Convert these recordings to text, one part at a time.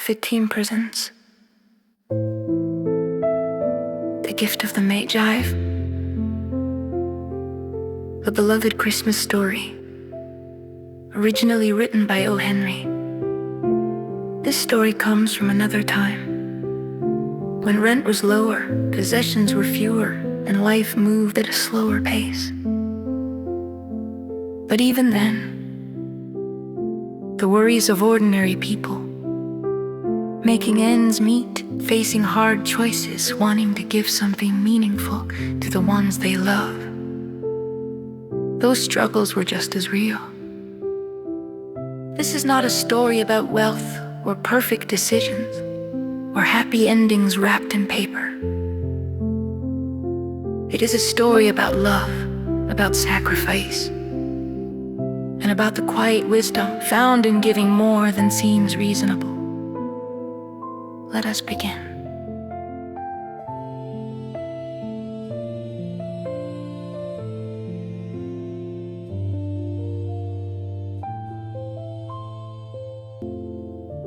15 presents. The gift of the Magi. A beloved Christmas story. Originally written by O. Henry. This story comes from another time, when rent was lower, possessions were fewer, and life moved at a slower pace. But even then, the worries of ordinary people, making ends meet, facing hard choices, wanting to give something meaningful to the ones they love. Those struggles were just as real. This is not a story about wealth or perfect decisions or happy endings wrapped in paper. It is a story about love, about sacrifice, and about the quiet wisdom found in giving more than seems reasonable. Let us begin.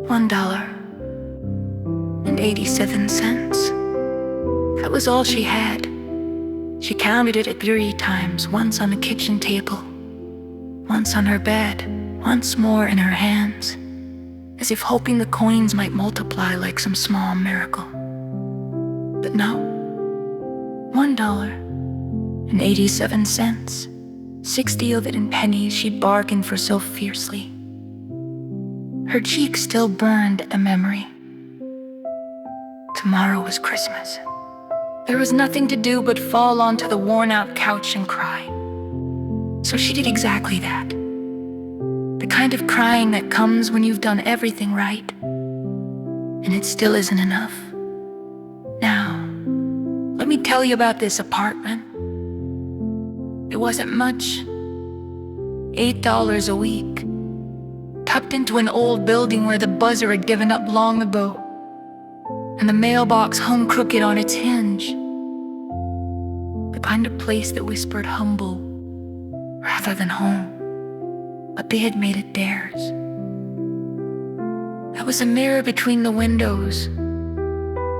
$1.87. That was all she had. She counted it at 3 times, once on the kitchen table, once on her bed, once more in her hands, as if hoping the coins might multiply like some small miracle. But no, $1.87, 60 of it in pennies she'd bargained for so fiercely. Her cheeks still burned at the memory. Tomorrow was Christmas. There was nothing to do but fall onto the worn-out couch and cry. So she did exactly that. The kind of crying that comes when you've done everything right, and it still isn't enough. Now, let me tell you about this apartment. It wasn't much. $8 a week, tucked into an old building where the buzzer had given up long ago, and the mailbox hung crooked on its hinge. The kind of place that whispered humble rather than home, but they had made it theirs. There was a mirror between the windows,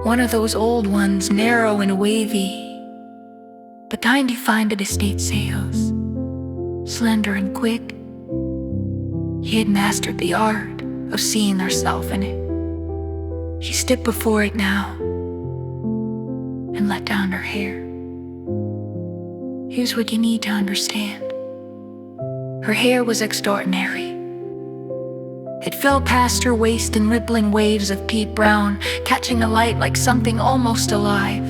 one of those old ones, narrow and wavy, the kind you find at estate sales, slender and quick. She had mastered the art of seeing herself in it. She stood before it now and let down her hair. Here's what you need to understand. Her hair was extraordinary. It fell past her waist in rippling waves of peat brown, catching the light like something almost alive.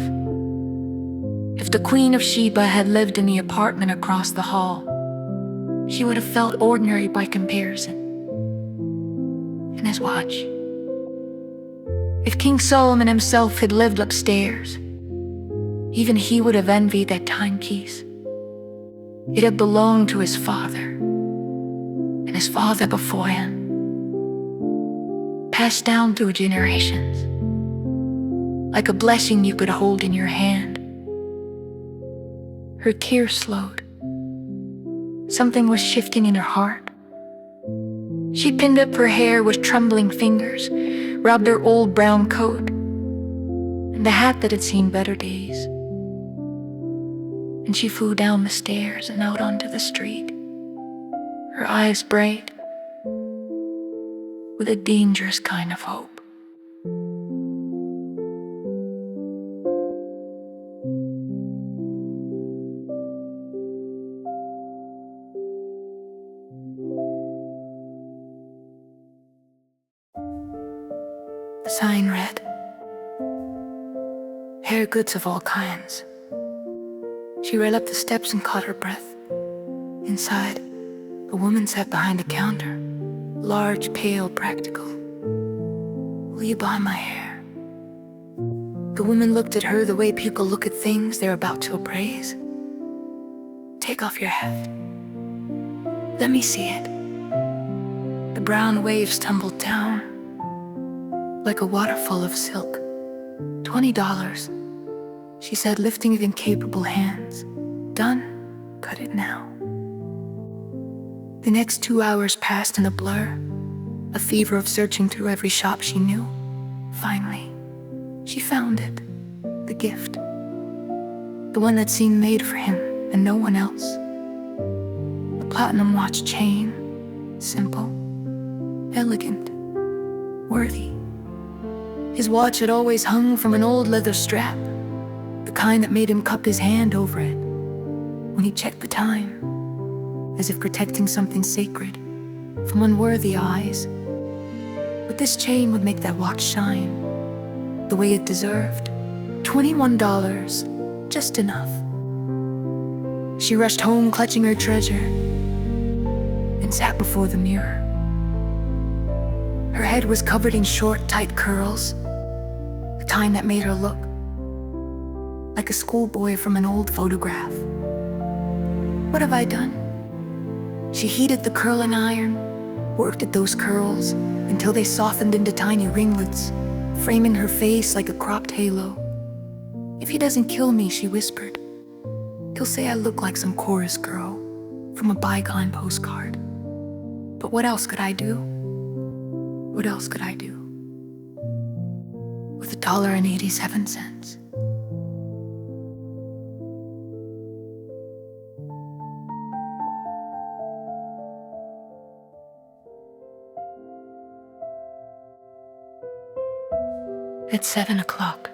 If the Queen of Sheba had lived in the apartment across the hall, she would have felt ordinary by comparison. And his watch. If King Solomon himself had lived upstairs, even he would have envied that timepiece. It had belonged to his father, and his father before him, passed down through generations, like a blessing you could hold in your hand. Her tears slowed. Something was shifting in her heart. She pinned up her hair with trembling fingers, rubbed her old brown coat and the hat that had seen better days. And she flew down the stairs and out onto the street, her eyes bright with a dangerous kind of hope. The sign read, "Hair goods of all kinds." She ran up the steps and caught her breath. Inside, a woman sat behind the counter, large, pale, practical. "Will you buy my hair?" The woman looked at her the way people look at things they're about to appraise. "Take off your hat. Let me see it." The brown waves tumbled down like a waterfall of silk. $20, she said, lifting it in capable hands. "Done. Cut it now." The next 2 hours passed in a blur, a fever of searching through every shop she knew. Finally, she found it. The gift. The one that seemed made for him and no one else. A platinum watch chain. Simple. Elegant. Worthy. His watch had always hung from an old leather strap, the kind that made him cup his hand over it when he checked the time, as if protecting something sacred from unworthy eyes. But this chain would make that watch shine the way it deserved. $21, just enough. She rushed home clutching her treasure and sat before the mirror. Her head was covered in short, tight curls, the kind that made her look like a schoolboy from an old photograph. What have I done? She heated the curling iron, worked at those curls until they softened into tiny ringlets, framing her face like a cropped halo. "If he doesn't kill me," she whispered, "he'll say I look like some chorus girl from a bygone postcard." But what else could I do? What else could I do with $1.87? At 7 o'clock,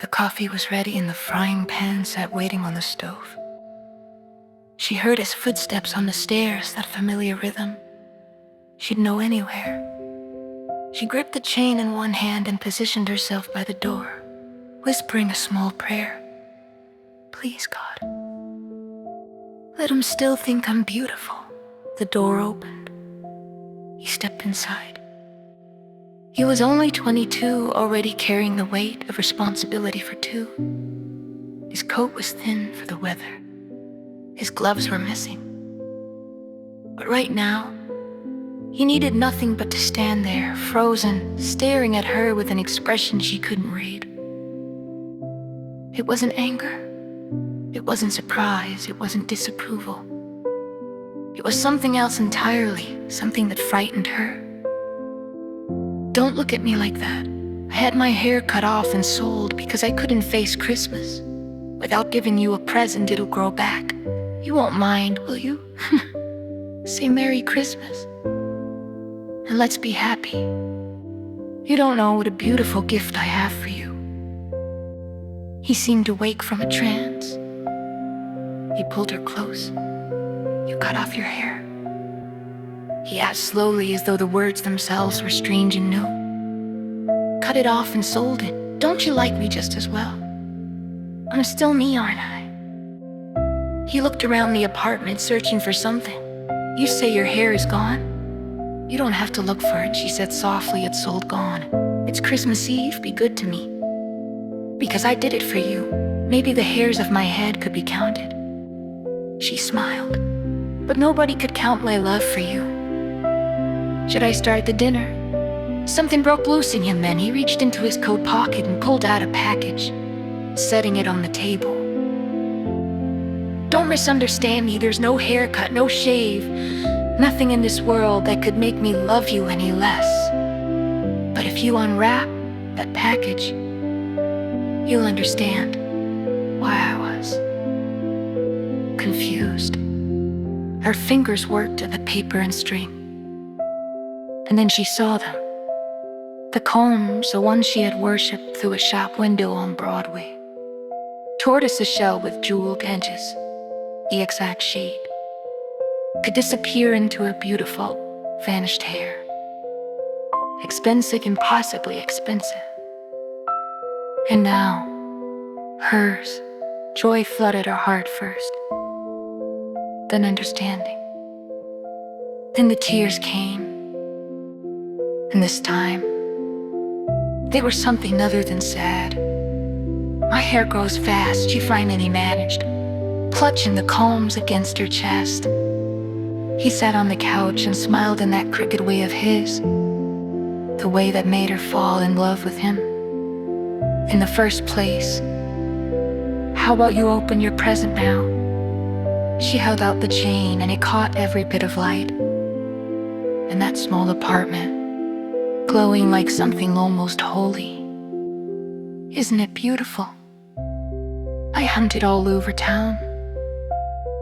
the coffee was ready and the frying pan sat waiting on the stove. She heard his footsteps on the stairs, that familiar rhythm she'd know anywhere. She gripped the chain in one hand and positioned herself by the door, whispering a small prayer. "Please, God, let him still think I'm beautiful." The door opened. He stepped inside. He was only 22, already carrying the weight of responsibility for two. His coat was thin for the weather. His gloves were missing. But right now, he needed nothing but to stand there, frozen, staring at her with an expression she couldn't read. It wasn't anger. It wasn't surprise. It wasn't disapproval. It was something else entirely, something that frightened her. "Don't look at me like that. I had my hair cut off and sold because I couldn't face Christmas. Without giving you a present, it'll grow back. You won't mind, will you? Say Merry Christmas. And let's be happy. You don't know what a beautiful gift I have for you." He seemed to wake from a trance. He pulled her close. "You cut off your hair?" He asked slowly, as though the words themselves were strange and new. "Cut it off and sold it. Don't you like me just as well? I'm still me, aren't I?" He looked around the apartment, searching for something. "You say your hair is gone? You don't have to look for it," she said softly. "It's sold, gone. It's Christmas Eve. Be good to me. Because I did it for you. Maybe the hairs of my head could be counted." She smiled. "But nobody could count my love for you. Should I start the dinner?" Something broke loose in him then. He reached into his coat pocket and pulled out a package, setting it on the table. "Don't misunderstand me. There's no haircut, no shave, nothing in this world that could make me love you any less. But if you unwrap that package, you'll understand why I was confused." Her fingers worked at the paper and string. And then she saw them. The combs, the ones she had worshipped through a shop window on Broadway. Tortoiseshell with jeweled edges, the exact shade, could disappear into her beautiful, vanished hair. Expensive, impossibly expensive. And now, hers. Joy flooded her heart first, then understanding. Then the tears came. And this time, they were something other than sad. "My hair grows fast," she finally managed, clutching the combs against her chest. He sat on the couch and smiled in that crooked way of his, the way that made her fall in love with him. "In the first place, how about you open your present now?" She held out the chain and it caught every bit of light. In that small apartment, glowing like something almost holy. Isn't it beautiful? I hunted all over town.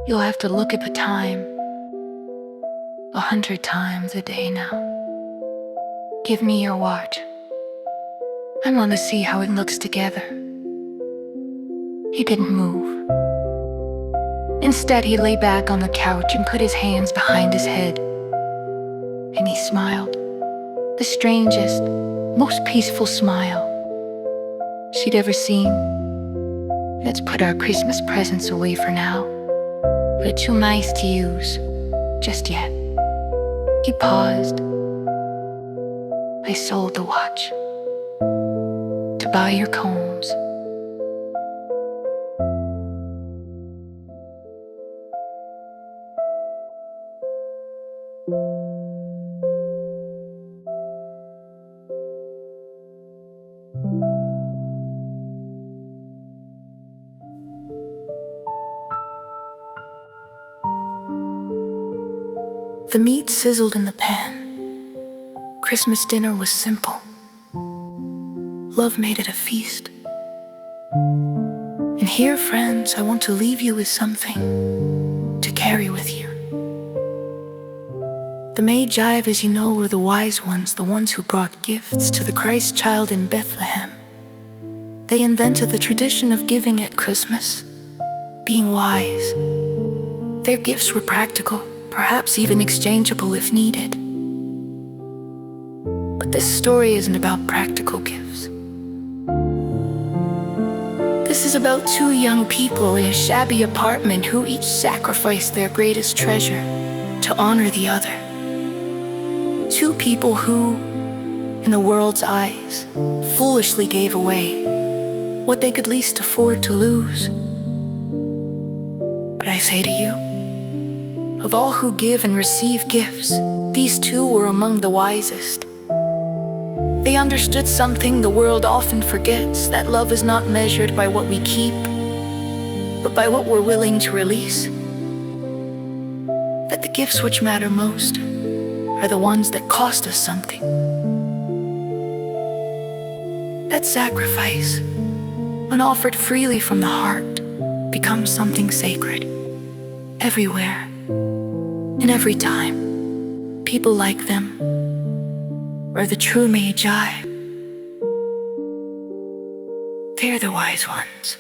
You'll have to look at the time. 100 times a day now. Give me your watch. I want to see how it looks together. He didn't move. Instead, he lay back on the couch and put his hands behind his head. And he smiled. The strangest, most peaceful smile she'd ever seen. Let's put our Christmas presents away for now. They're too nice to use just yet. He paused. I sold the watch to buy your combs. The meat sizzled in the pan. Christmas dinner was simple. Love made it a feast. And here, friends, I want to leave you with something to carry with you. The Magi, as you know, were the wise ones, the ones who brought gifts to the Christ child in Bethlehem. They invented the tradition of giving at Christmas, being wise. Their gifts were practical, perhaps even exchangeable if needed. But this story isn't about practical gifts. This is about two young people in a shabby apartment who each sacrificed their greatest treasure to honor the other. Two people who, in the world's eyes, foolishly gave away what they could least afford to lose. But I say to you, of all who give and receive gifts, these two were among the wisest. They understood something the world often forgets, that love is not measured by what we keep, but by what we're willing to release. That the gifts which matter most are the ones that cost us something. That sacrifice, when offered freely from the heart, becomes something sacred. Everywhere, and every time, people like them are the true Magi. They're the wise ones.